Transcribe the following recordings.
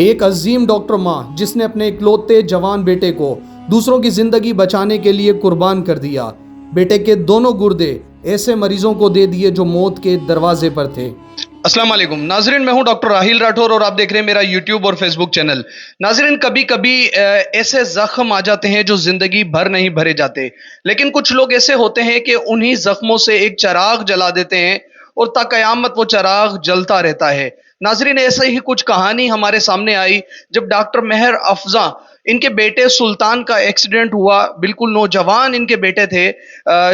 ایک عظیم ڈاکٹر ماں جس نے اپنے اکلوتے جوان بیٹے کو دوسروں کی زندگی بچانے کے لیے قربان کر دیا. بیٹے کے دونوں گردے ایسے مریضوں کو دے دیے جو موت کے دروازے پر تھے. السلام علیکم ناظرین، میں ہوں ڈاکٹر راہیل راٹھور اور آپ دیکھ رہے ہیں میرا یوٹیوب اور فیس بک چینل. ناظرین، کبھی کبھی ایسے زخم آ جاتے ہیں جو زندگی بھر نہیں بھرے جاتے، لیکن کچھ لوگ ایسے ہوتے ہیں کہ انہی زخموں سے ایک چراغ جلا دیتے ہیں اور تا قیامت وہ چراغ جلتا رہتا ہے. ناظرین، ایسے ہی کچھ کہانی ہمارے سامنے آئی جب ڈاکٹر مہر افزاں ان کے بیٹے سلطان کا ایکسیڈنٹ ہوا. بالکل نوجوان ان کے بیٹے تھے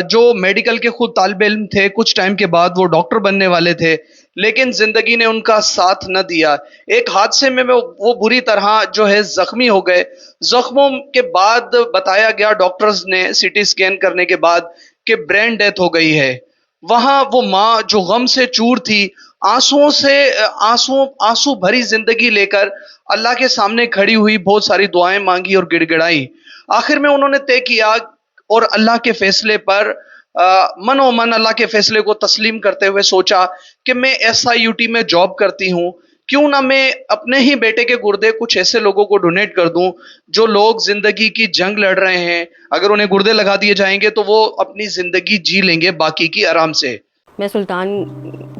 جو میڈیکل کے خود طالب علم تھے. کچھ ٹائم کے بعد وہ ڈاکٹر بننے والے تھے، لیکن زندگی نے ان کا ساتھ نہ دیا. ایک حادثے میں وہ بری طرح جو ہے زخمی ہو گئے. زخموں کے بعد بتایا گیا ڈاکٹرز نے سی ٹی اسکین کرنے کے بعد کہ برین ڈیتھ ہو گئی ہے. وہاں وہ ماں جو غم سے چور تھی، آنسو بھری زندگی لے کر اللہ کے سامنے کھڑی ہوئی، بہت ساری دعائیں مانگی اور گڑ گڑائی. آخر میں انہوں نے طے کیا اور اللہ کے فیصلے پر من و من اللہ کے فیصلے کو تسلیم کرتے ہوئے سوچا کہ میں SIUT میں جاب کرتی ہوں، کیوں نہ میں اپنے ہی بیٹے کے گردے کچھ ایسے لوگوں کو ڈونیٹ کر دوں جو لوگ زندگی کی جنگ لڑ رہے ہیں. اگر انہیں گردے لگا دیے جائیں گے تو وہ اپنی زندگی جی لیں گے باقی کی آرام سے. میں سلطان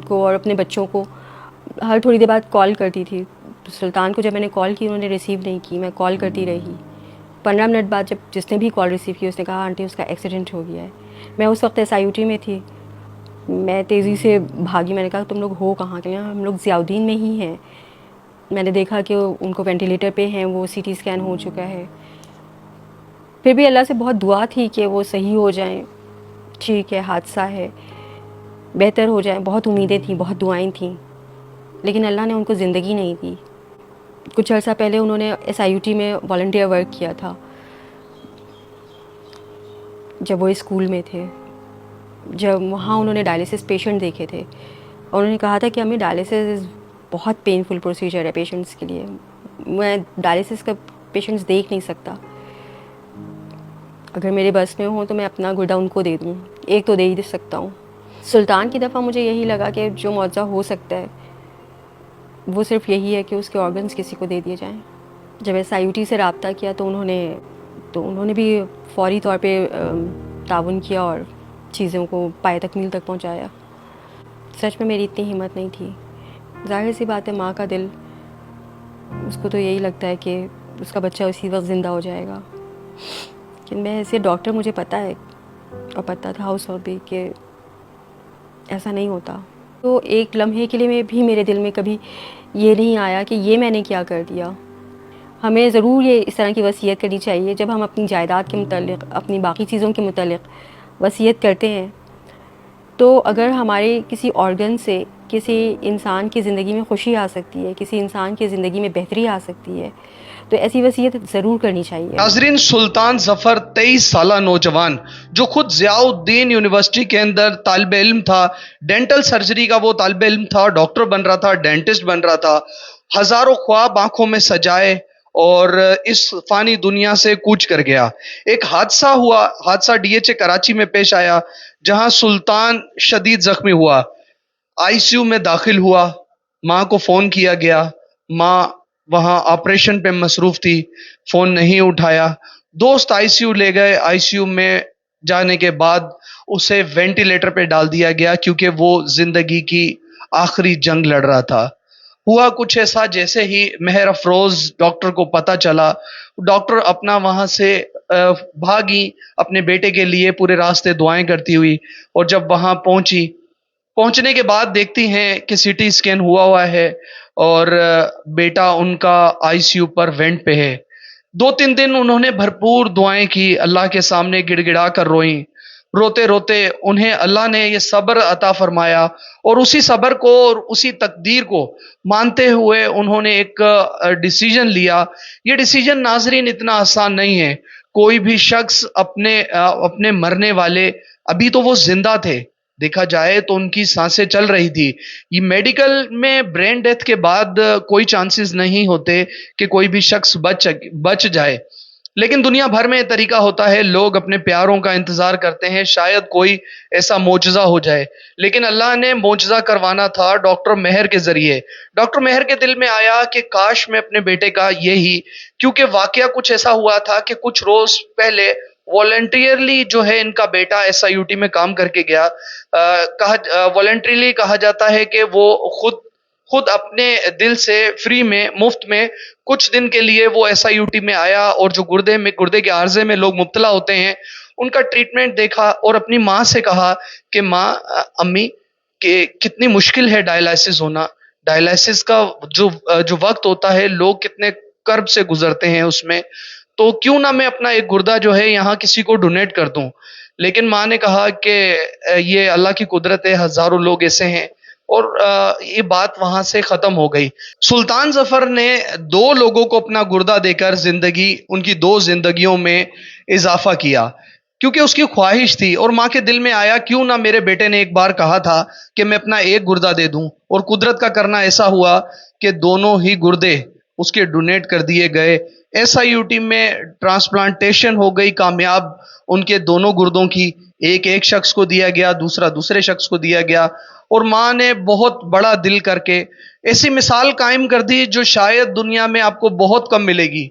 کو اور اپنے بچوں کو ہر تھوڑی دیر بعد کال کرتی تھی. سلطان کو جب میں نے کال کی انہوں نے ریسیو نہیں کی، میں کال کرتی رہی. 15 منٹ بعد جب جس نے بھی کال ریسیو کی اس نے کہا آنٹی اس کا ایکسیڈنٹ ہو گیا ہے. میں اس وقت SIUT میں تھی. میں تیزی سے بھاگی. میں نے کہا تم لوگ ہو کہاں کے؟ ہم لوگ ضیاء الدین میں ہی ہیں. میں نے دیکھا کہ ان کو وینٹیلیٹر پہ ہیں، وہ CT اسکین ہو چکا ہے. پھر بھی اللہ سے بہت دعا تھی کہ وہ صحیح ہو جائیں. ٹھیک ہے، حادثہ ہے، بہتر ہو جائیں. بہت امیدیں تھیں، بہت دعائیں تھیں، لیکن اللہ نے ان کو زندگی نہیں دی. کچھ عرصہ پہلے انہوں نے SIUT میں والنٹیئر ورک کیا تھا جب وہ اسکول میں تھے. جب وہاں انہوں نے ڈائلیسس پیشنٹ دیکھے تھے، انہوں نے کہا تھا کہ ہمیں ڈائلیسس بہت پینفل پروسیجر ہے پیشنٹس کے لیے. میں ڈائلیسس کا پیشنٹس دیکھ نہیں سکتا. اگر میرے بس میں ہوں تو میں اپنا گردہ ان کو دے دوں، ایک تو دے ہی سکتا ہوں. سلطان کی دفعہ مجھے یہی لگا کہ جو معجزہ ہو سکتا ہے وہ صرف یہی ہے کہ اس کے آرگنز کسی کو دے دیے جائیں. جب SIUT سے رابطہ کیا تو انہوں نے بھی فوری طور پہ تعاون کیا اور چیزوں کو پائے تکمیل تک پہنچایا. سچ میں میری اتنی ہمت نہیں تھی. ظاہر سی بات ہے، ماں کا دل اس کو تو یہی لگتا ہے کہ اس کا بچہ اسی وقت زندہ ہو جائے گا. لیکن میں ایسے ڈاکٹر، مجھے پتہ ہے اور پتہ تھا اس وقت بھی کہ ایسا نہیں ہوتا. تو ایک لمحے کے لیے بھی میرے دل میں کبھی یہ نہیں آیا کہ یہ میں نے کیا کر دیا. ہمیں ضرور یہ اس طرح کی وصیت کرنی چاہیے جب ہم اپنی جائیداد کے متعلق، اپنی باقی چیزوں کے متعلق وصیت کرتے ہیں. تو اگر ہمارے کسی آرگن سے کسی انسان کی زندگی میں خوشی آ سکتی ہے، کسی انسان کی زندگی میں بہتری آ سکتی ہے، تو ایسی وصیت ضرور کرنی چاہیے. ناظرین، سلطان ظفر 23 سالہ نوجوان جو خود ضیاء الدین یونیورسٹی کے اندر طالب علم تھا، ڈینٹل سرجری کا وہ طالب علم تھا، ڈاکٹر بن رہا تھا، ڈینٹسٹ بن رہا تھا. ہزاروں خواب آنکھوں میں سجائے اور اس فانی دنیا سے کوچ کر گیا. ایک حادثہ ہوا، حادثہ DHA کراچی میں پیش آیا جہاں سلطان شدید زخمی ہوا. ICU میں داخل ہوا. ماں کو فون کیا گیا، ماں وہاں آپریشن پہ مصروف تھی، فون نہیں اٹھایا. دوست ICU لے گئے. ICU میں جانے کے بعد اسے وینٹیلیٹر پہ ڈال دیا گیا کیونکہ وہ زندگی کی آخری جنگ لڑ رہا تھا. ہوا کچھ ایسا جیسے ہی مہر افروز ڈاکٹر کو پتہ چلا، ڈاکٹر اپنا وہاں سے بھاگی اپنے بیٹے کے لیے پورے راستے دعائیں کرتی ہوئی. اور جب وہاں پہنچنے کے بعد دیکھتی ہیں کہ CT اسکین ہوا ہے اور بیٹا ان کا ICU پر وینٹ پہ ہے. 2-3 دن انہوں نے بھرپور دعائیں کی، اللہ کے سامنے گڑ گڑا کر روئیں. روتے روتے انہیں اللہ نے یہ صبر عطا فرمایا اور اسی صبر کو اور اسی تقدیر کو مانتے ہوئے انہوں نے ایک ڈیسیجن لیا. یہ ڈیسیجن ناظرین اتنا آسان نہیں ہے. کوئی بھی شخص اپنے مرنے والے، ابھی تو وہ زندہ تھے، دیکھا جائے تو ان کی سانسیں چل رہی تھی. یہ میڈیکل میں برین ڈیتھ کے بعد کوئی چانسز نہیں ہوتے کہ کوئی بھی شخص بچ جائے، لیکن دنیا بھر میں یہ طریقہ ہوتا ہے، لوگ اپنے پیاروں کا انتظار کرتے ہیں، شاید کوئی ایسا معجزہ ہو جائے، لیکن اللہ نے معجزہ کروانا تھا ڈاکٹر مہر کے ذریعے۔ ڈاکٹر مہر کے دل میں آیا کہ کاش میں اپنے بیٹے کا یہی، کیونکہ واقعہ کچھ ایسا ہوا تھا کہ کچھ روز پہلے والنٹیئرلی جو ہے ان کا بیٹا ایس آئی یو ٹی میں کام کر کے گیا۔ والنٹریلی کہا جاتا ہے کہ وہ خود اپنے دل سے فری میں، مفت میں کچھ دن کے لیے وہ ایس آئی یو ٹی میں آیا، اور جو گردے کے عارضے میں لوگ مبتلا ہوتے ہیں ان کا ٹریٹمنٹ دیکھا، اور اپنی ماں سے کہا کہ ماں، امی، کہ کتنی مشکل ہے ڈائلائسس ہونا، ڈائلائسس کا جو وقت ہوتا ہے لوگ کتنے کرب سے گزرتے ہیں اس میں، تو کیوں نہ میں اپنا ایک گردہ جو ہے یہاں کسی کو ڈونیٹ کر دوں۔ لیکن ماں نے کہا کہ یہ اللہ کی قدرت ہے، ہزاروں لوگ ایسے ہیں، اور یہ بات وہاں سے ختم ہو گئی۔ سلطان ظفر نے 2 لوگوں کو اپنا گردہ دے کر ان کی 2 زندگیوں میں اضافہ کیا، کیونکہ اس کی خواہش تھی، اور ماں کے دل میں آیا کیوں نہ میرے بیٹے نے ایک بار کہا تھا کہ میں اپنا ایک گردہ دے دوں، اور قدرت کا کرنا ایسا ہوا کہ دونوں ہی گردے اس کے ڈونیٹ کر دیے گئے۔ ایس آئی یو ٹی میں ٹرانسپلانٹیشن ہو گئی کامیاب، ان کے دونوں گردوں کی، ایک شخص کو دیا گیا، دوسرے شخص کو دیا گیا، اور ماں نے بہت بڑا دل کر کے ایسی مثال قائم کر دی جو شاید دنیا میں آپ کو بہت کم ملے گی۔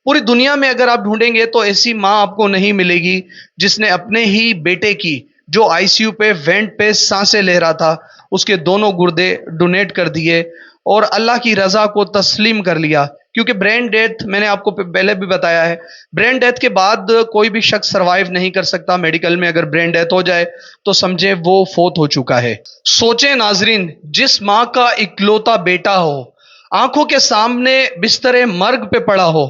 پوری دنیا میں اگر آپ ڈھونڈیں گے تو ایسی ماں آپ کو نہیں ملے گی جس نے اپنے ہی بیٹے کی، جو آئی سی یو پہ وینٹ پہ سانسیں لے رہا تھا، اس کے دونوں گردے ڈونیٹ کر دیے اور اللہ کی رضا کو تسلیم کر لیا۔ کیونکہ برین ڈیتھ، میں نے آپ کو پہلے بھی بتایا ہے، برین ڈیتھ کے بعد کوئی بھی شخص سروائیو نہیں کر سکتا میڈیکل میں۔ اگر برین ڈیتھ ہو جائے تو سمجھے وہ فوت ہو چکا ہے۔ سوچیں ناظرین، جس ماں کا اکلوتا بیٹا ہو، آنکھوں کے سامنے بستر مرگ پہ پڑا ہو،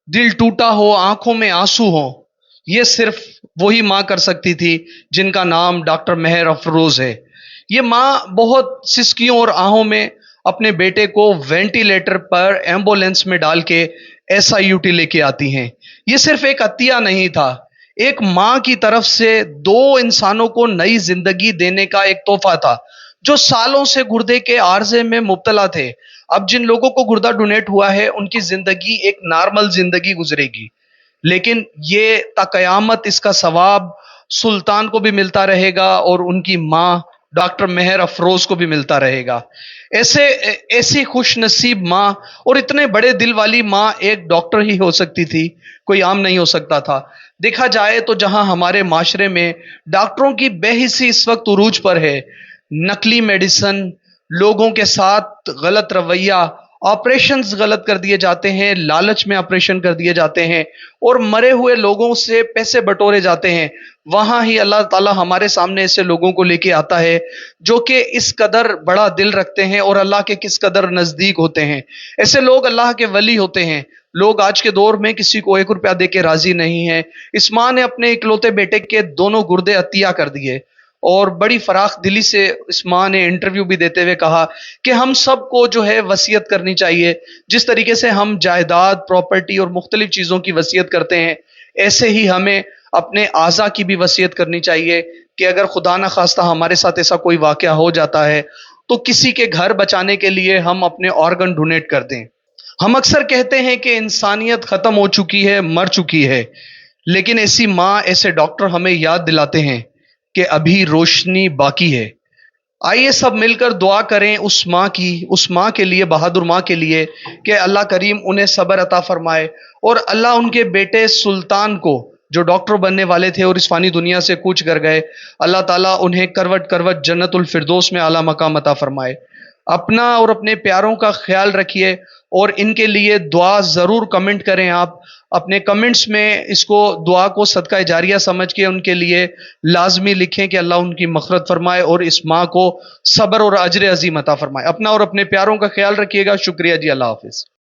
دل ٹوٹا ہو، آنکھوں میں آنسو ہو، یہ صرف وہی ماں کر سکتی تھی جن کا نام ڈاکٹر مہر افروز ہے۔ یہ ماں بہت سسکیوں اور آہوں میں اپنے بیٹے کو وینٹیلیٹر پر ایمبولینس میں ڈال کے ایس آئی یو ٹی لے کے آتی ہیں۔ یہ صرف ایک عطیہ نہیں تھا، ایک ماں کی طرف سے 2 انسانوں کو نئی زندگی دینے کا ایک تحفہ تھا، جو سالوں سے گردے کے عارضے میں مبتلا تھے۔ اب جن لوگوں کو گردہ ڈونیٹ ہوا ہے ان کی زندگی ایک نارمل زندگی گزرے گی، لیکن یہ تا قیامت اس کا ثواب سلطان کو بھی ملتا رہے گا اور ان کی ماں ڈاکٹر مہر افروز کو بھی ملتا رہے گا۔ ایسی خوش نصیب ماں اور اتنے بڑے دل والی ماں ایک ڈاکٹر ہی ہو سکتی تھی، کوئی عام نہیں ہو سکتا تھا۔ دیکھا جائے تو جہاں ہمارے معاشرے میں ڈاکٹروں کی بے حسی اس وقت عروج پر ہے، نقلی میڈیسن، لوگوں کے ساتھ غلط رویہ، آپریشنز غلط کر دیے جاتے ہیں، لالچ میں آپریشن کر دیے جاتے ہیں، اور مرے ہوئے لوگوں سے پیسے بٹورے جاتے ہیں، وہاں ہی اللہ تعالیٰ ہمارے سامنے ایسے لوگوں کو لے کے آتا ہے جو کہ اس قدر بڑا دل رکھتے ہیں اور اللہ کے کس قدر نزدیک ہوتے ہیں۔ ایسے لوگ اللہ کے ولی ہوتے ہیں۔ لوگ آج کے دور میں کسی کو 1 روپیہ دے کے راضی نہیں ہیں۔ اس ماں نے اپنے اکلوتے بیٹے کے دونوں گردے عطیہ کر دیے، اور بڑی فراخ دلی سے اس ماں نے انٹرویو بھی دیتے ہوئے کہا کہ ہم سب کو جو ہے وصیت کرنی چاہیے، جس طریقے سے ہم جائیداد، پراپرٹی اور مختلف چیزوں کی وصیت کرتے ہیں، ایسے ہی ہمیں اپنے اعضاء کی بھی وصیت کرنی چاہیے کہ اگر خدا نہ خواستہ ہمارے ساتھ ایسا کوئی واقعہ ہو جاتا ہے تو کسی کے گھر بچانے کے لیے ہم اپنے آرگن ڈونیٹ کر دیں۔ ہم اکثر کہتے ہیں کہ انسانیت ختم ہو چکی ہے، مر چکی ہے، لیکن ایسی ماں، ایسے ڈاکٹر ہمیں یاد دلاتے ہیں کہ ابھی روشنی باقی ہے۔ آئیے سب مل کر دعا کریں اس ماں کے لیے، بہادر ماں کے لیے، کہ اللہ کریم انہیں صبر عطا فرمائے، اور اللہ ان کے بیٹے سلطان کو، جو ڈاکٹر بننے والے تھے اور اس فانی دنیا سے کوچ کر گئے، اللہ تعالیٰ انہیں کروٹ کروٹ جنت الفردوس میں اعلیٰ مقام عطا فرمائے۔ اپنا اور اپنے پیاروں کا خیال رکھیے، اور ان کے لیے دعا ضرور کمنٹ کریں۔ آپ اپنے کمنٹس میں اس کو، دعا کو صدقہ جاریہ سمجھ کے ان کے لیے لازمی لکھیں کہ اللہ ان کی مغفرت فرمائے اور اس ماں کو صبر اور اجر عظیم عطا فرمائے۔ اپنا اور اپنے پیاروں کا خیال رکھیے گا۔ شکریہ جی، اللہ حافظ۔